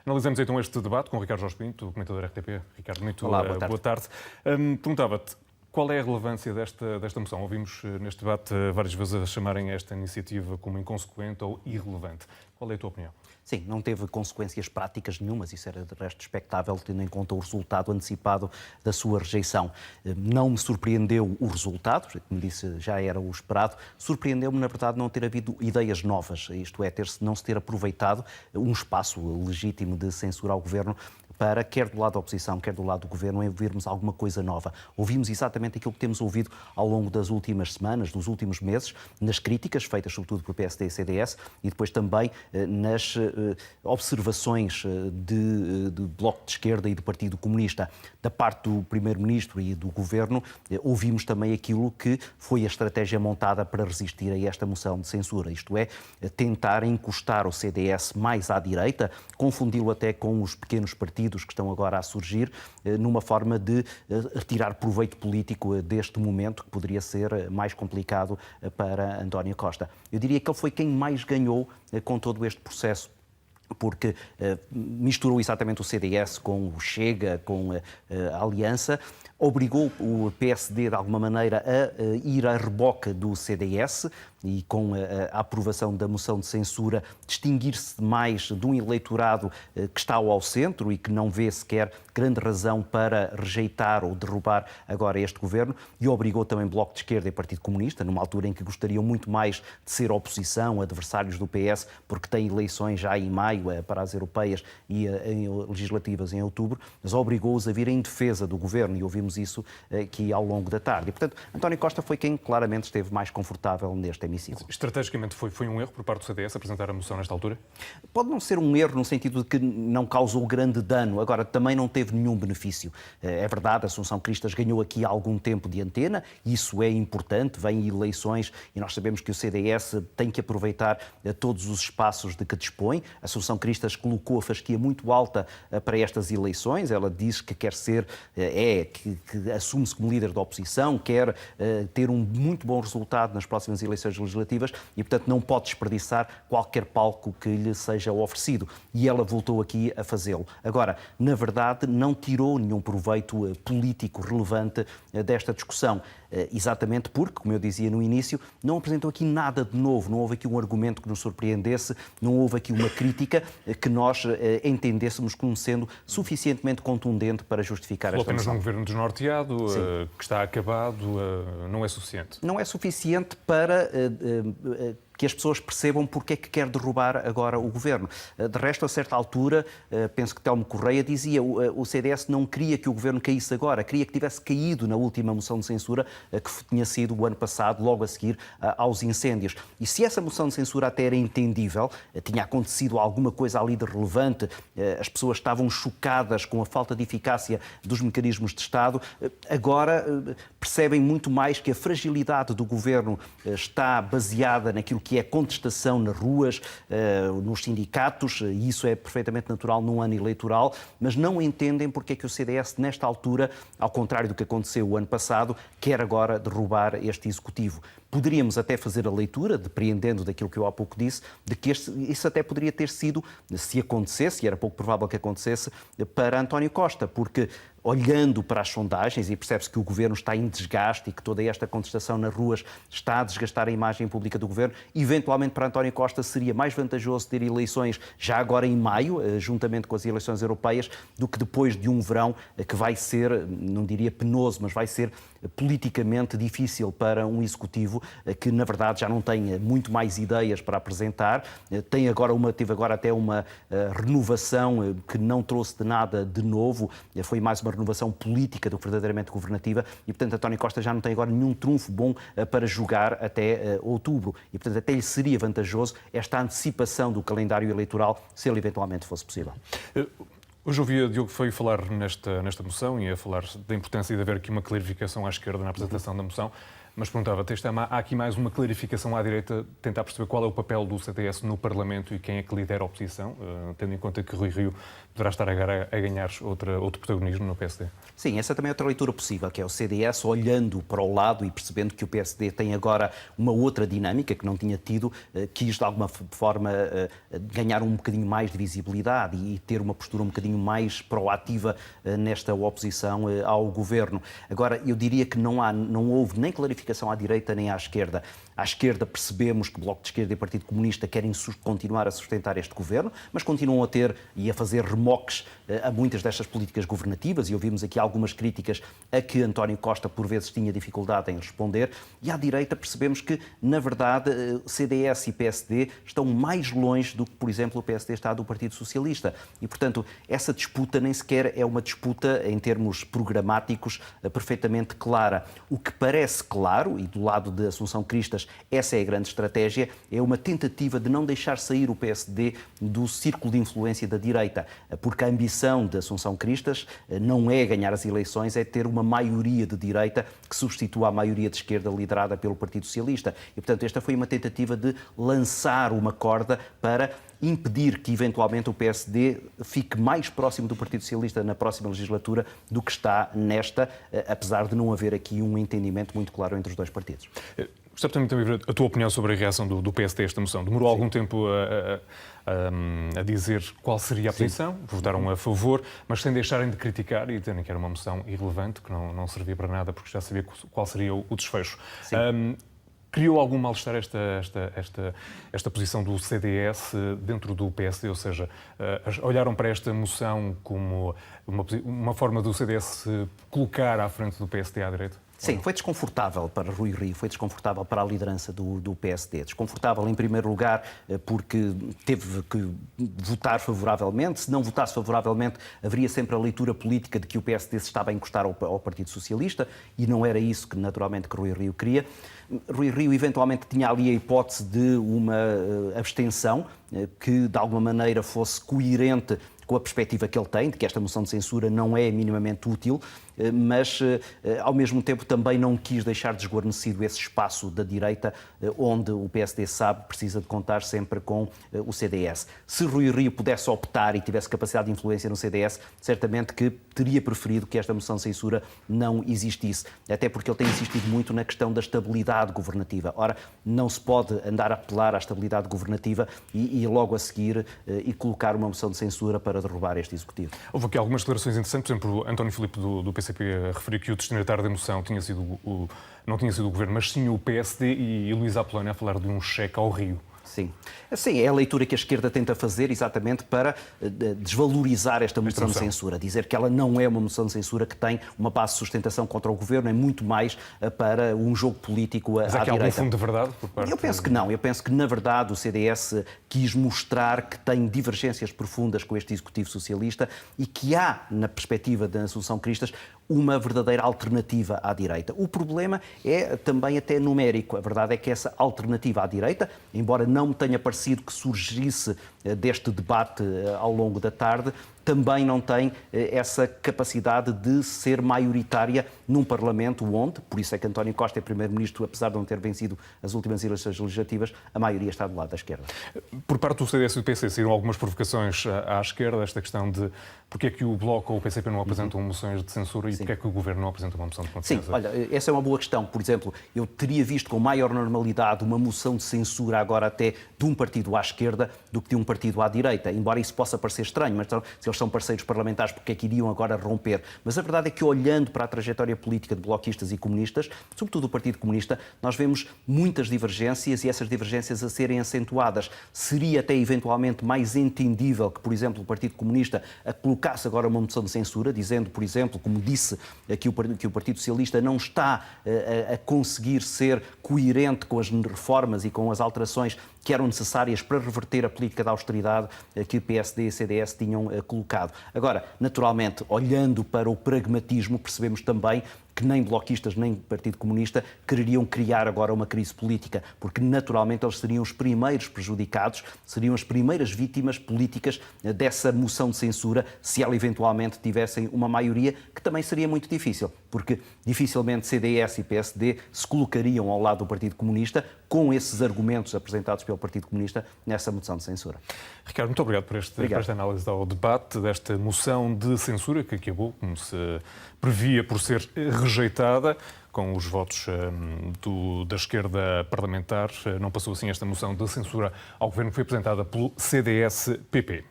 Analisamos então este debate com o Ricardo Jorge Pinto, comentador RTP. Ricardo, muito Olá, boa tarde. boa tarde. Perguntava-te, qual é a relevância desta moção? Ouvimos neste debate várias vezes a chamarem esta iniciativa como inconsequente ou irrelevante. Qual é a tua opinião? Sim, não teve consequências práticas nenhumas, isso era de resto expectável, tendo em conta o resultado antecipado da sua rejeição. Não me surpreendeu o resultado, como disse, já era o esperado. Surpreendeu-me, na verdade, não ter havido ideias novas, isto é, não se ter aproveitado um espaço legítimo de censura ao Governo para, quer do lado da oposição, quer do lado do Governo, ouvirmos alguma coisa nova. Ouvimos exatamente aquilo que temos ouvido ao longo das últimas semanas, dos últimos meses, nas críticas feitas sobretudo por PSD e CDS e depois também nas observações do Bloco de Esquerda e do Partido Comunista. Da parte do Primeiro-Ministro e do Governo, ouvimos também aquilo que foi a estratégia montada para resistir a esta moção de censura, isto é, tentar encostar o CDS mais à direita, confundi-lo até com os pequenos partidos que estão agora a surgir, numa forma de retirar proveito político deste momento, que poderia ser mais complicado para António Costa. Eu diria que ele foi quem mais ganhou com todo este processo, porque misturou exatamente o CDS com o Chega, com a Aliança, obrigou o PSD, de alguma maneira, a ir a reboque do CDS e, com a aprovação da moção de censura, distinguir-se mais de um eleitorado que está ao centro e que não vê sequer grande razão para rejeitar ou derrubar agora este governo, e obrigou também Bloco de Esquerda e Partido Comunista, numa altura em que gostariam muito mais de ser oposição, adversários do PS, porque têm eleições já em maio para as europeias e legislativas em outubro, mas obrigou-os a vir em defesa do governo, e ouvimos isso aqui ao longo da tarde. E, portanto, António Costa foi quem claramente esteve mais confortável neste hemiciclo. Estrategicamente foi um erro por parte do CDS apresentar a moção nesta altura? Pode não ser um erro no sentido de que não causou grande dano, agora também não teve nenhum benefício. É verdade, Assunção Cristas ganhou aqui algum tempo de antena, isso é importante, vêm eleições e nós sabemos que o CDS tem que aproveitar todos os espaços de que dispõe. Assunção Cristas colocou a fasquia muito alta para estas eleições, ela diz que quer ser, que assume-se como líder da oposição, quer ter um muito bom resultado nas próximas eleições legislativas e, portanto, não pode desperdiçar qualquer palco que lhe seja oferecido. E ela voltou aqui a fazê-lo. Agora, na verdade, não tirou nenhum proveito político relevante desta discussão. Exatamente porque, como eu dizia no início, não apresentou aqui nada de novo, não houve aqui um argumento que nos surpreendesse, não houve aqui uma crítica que nós entendêssemos como sendo suficientemente contundente para justificar esta moção. Apenas num governo desnorteado, que está acabado, não é suficiente? Não é suficiente para que as pessoas percebam porque é que quer derrubar agora o governo. De resto, a certa altura, penso que Telmo Correia dizia o CDS não queria que o governo caísse agora, queria que tivesse caído na última moção de censura que tinha sido o ano passado, logo a seguir aos incêndios. E se essa moção de censura até era entendível, tinha acontecido alguma coisa ali de relevante, as pessoas estavam chocadas com a falta de eficácia dos mecanismos de Estado, agora percebem muito mais que a fragilidade do governo está baseada naquilo que é contestação nas ruas, nos sindicatos, e isso é perfeitamente natural num ano eleitoral, mas não entendem porque é que o CDS, nesta altura, ao contrário do que aconteceu o ano passado, quer agora derrubar este Executivo. Poderíamos até fazer a leitura, depreendendo daquilo que eu há pouco disse, de que isso até poderia ter sido, se acontecesse, e era pouco provável que acontecesse, para António Costa, porque olhando para as sondagens, e percebe-se que o governo está em desgaste e que toda esta contestação nas ruas está a desgastar a imagem pública do governo, eventualmente para António Costa seria mais vantajoso ter eleições já agora em maio, juntamente com as eleições europeias, do que depois de um verão que vai ser, não diria penoso, mas vai ser politicamente difícil para um Executivo que, na verdade, já não tem muito mais ideias para apresentar, teve agora até uma renovação que não trouxe de nada de novo, foi mais uma renovação política do que verdadeiramente governativa e, portanto, António Costa já não tem agora nenhum trunfo bom para jogar até outubro e, portanto, até lhe seria vantajoso esta antecipação do calendário eleitoral se ele eventualmente fosse possível. Hoje ouvi a Diogo Feio falar nesta moção e a falar da importância de haver aqui uma clarificação à esquerda na apresentação da moção. Mas perguntava-te, há aqui mais uma clarificação à direita, tentar perceber qual é o papel do CDS no Parlamento e quem é que lidera a oposição, tendo em conta que Rui Rio poderá estar a ganhar outro protagonismo no PSD. Sim, essa também é outra leitura possível, que é o CDS olhando para o lado e percebendo que o PSD tem agora uma outra dinâmica que não tinha tido, quis de alguma forma ganhar um bocadinho mais de visibilidade e ter uma postura um bocadinho mais proativa nesta oposição ao governo. Agora, eu diria que não houve nem clarificação à direita nem à esquerda. À esquerda percebemos que o Bloco de Esquerda e o Partido Comunista querem continuar a sustentar este governo, mas continuam a ter e a fazer remoques a muitas destas políticas governativas, e ouvimos aqui algumas críticas a que António Costa por vezes tinha dificuldade em responder. E à direita percebemos que, na verdade, CDS e PSD estão mais longe do que, por exemplo, o PSD está do Partido Socialista. E, portanto, essa disputa nem sequer é uma disputa em termos programáticos perfeitamente clara. O que parece claro, e do lado de Assunção Cristas essa é a grande estratégia, é uma tentativa de não deixar sair o PSD do círculo de influência da direita, porque a ambição de Assunção Cristas não é ganhar as eleições, é ter uma maioria de direita que substitua a maioria de esquerda liderada pelo Partido Socialista. E, portanto, esta foi uma tentativa de lançar uma corda para impedir que, eventualmente, o PSD fique mais próximo do Partido Socialista na próxima legislatura do que está nesta, apesar de não haver aqui um entendimento muito claro entre os dois partidos. Gostava também de ouvir a tua opinião sobre a reação do PSD a esta moção. Demorou algum tempo a dizer qual seria a posição, votaram a favor, mas sem deixarem de criticar e dizerem que era uma moção irrelevante, que não servia para nada, porque já sabia qual seria o desfecho. Criou algum mal-estar esta posição do CDS dentro do PSD? Ou seja, olharam para esta moção como uma forma do CDS se colocar à frente do PSD à direita? Sim, foi desconfortável para Rui Rio, foi desconfortável para a liderança do PSD. Desconfortável, em primeiro lugar, porque teve que votar favoravelmente. Se não votasse favoravelmente, haveria sempre a leitura política de que o PSD se estava a encostar ao Partido Socialista, e não era isso que, naturalmente, que Rui Rio queria. Rui Rio, eventualmente, tinha ali a hipótese de uma abstenção que, de alguma maneira, fosse coerente com a perspectiva que ele tem, de que esta moção de censura não é minimamente útil, mas, ao mesmo tempo, também não quis deixar desguarnecido esse espaço da direita, onde o PSD sabe precisa de contar sempre com o CDS. Se Rui Rio pudesse optar e tivesse capacidade de influência no CDS, certamente que teria preferido que esta moção de censura não existisse, até porque ele tem insistido muito na questão da estabilidade governativa. Ora, não se pode andar a apelar à estabilidade governativa e logo a seguir e colocar uma moção de censura para derrubar este Executivo. Houve aqui algumas declarações interessantes, por exemplo, António Filipe do PCP referiu que o destinatário da moção não tinha sido o Governo, mas sim o PSD, e Luís Apolónio a falar de um cheque ao Rio. Sim. Sim, é a leitura que a esquerda tenta fazer exatamente para desvalorizar esta moção de censura. Dizer que ela não é uma moção de censura que tem uma base de sustentação contra o governo, é muito mais para um jogo político à direita. Mas há aqui algum fundo de verdade por parte? Eu penso que não. Eu penso que, na verdade, o CDS quis mostrar que tem divergências profundas com este Executivo Socialista e que há, na perspectiva da Assunção Cristas, uma verdadeira alternativa à direita. O problema é também até numérico. A verdade é que essa alternativa à direita, embora não me tenha parecido que surgisse deste debate ao longo da tarde, também não tem essa capacidade de ser maioritária num Parlamento onde, por isso é que António Costa é Primeiro-Ministro, apesar de não ter vencido as últimas eleições legislativas, a maioria está do lado da esquerda. Por parte do CDS e do PC saíram algumas provocações à esquerda, esta questão de porque é que o Bloco ou o PCP não apresentam moções de censura e porque é que o Governo não apresenta uma moção de confiança? Sim, olha, essa é uma boa questão. Por exemplo, eu teria visto com maior normalidade uma moção de censura agora até de um partido à esquerda do que de um partido à direita, embora isso possa parecer estranho, mas se eles são parceiros parlamentares, porque é que iriam agora romper? Mas a verdade é que, olhando para a trajetória política de bloquistas e comunistas, sobretudo o Partido Comunista, nós vemos muitas divergências e essas divergências a serem acentuadas. Seria até eventualmente mais entendível que, por exemplo, o Partido Comunista colocasse agora uma moção de censura, dizendo, por exemplo, como disse, que o Partido Socialista não está a conseguir ser coerente com as reformas e com as alterações que eram necessárias para reverter a política de austeridade que o PSD e o CDS tinham colocado. Agora, naturalmente, olhando para o pragmatismo, percebemos também que nem bloquistas nem Partido Comunista quereriam criar agora uma crise política, porque naturalmente eles seriam os primeiros prejudicados, seriam as primeiras vítimas políticas dessa moção de censura, se ela eventualmente tivessem uma maioria, que também seria muito difícil, porque dificilmente CDS e PSD se colocariam ao lado do Partido Comunista com esses argumentos apresentados pelo Partido Comunista nessa moção de censura. Ricardo, muito obrigado por esta análise ao debate desta moção de censura que acabou, como se previa, por ser rejeitada com os votos da esquerda parlamentar. Não passou assim esta moção de censura ao governo que foi apresentada pelo CDS-PP.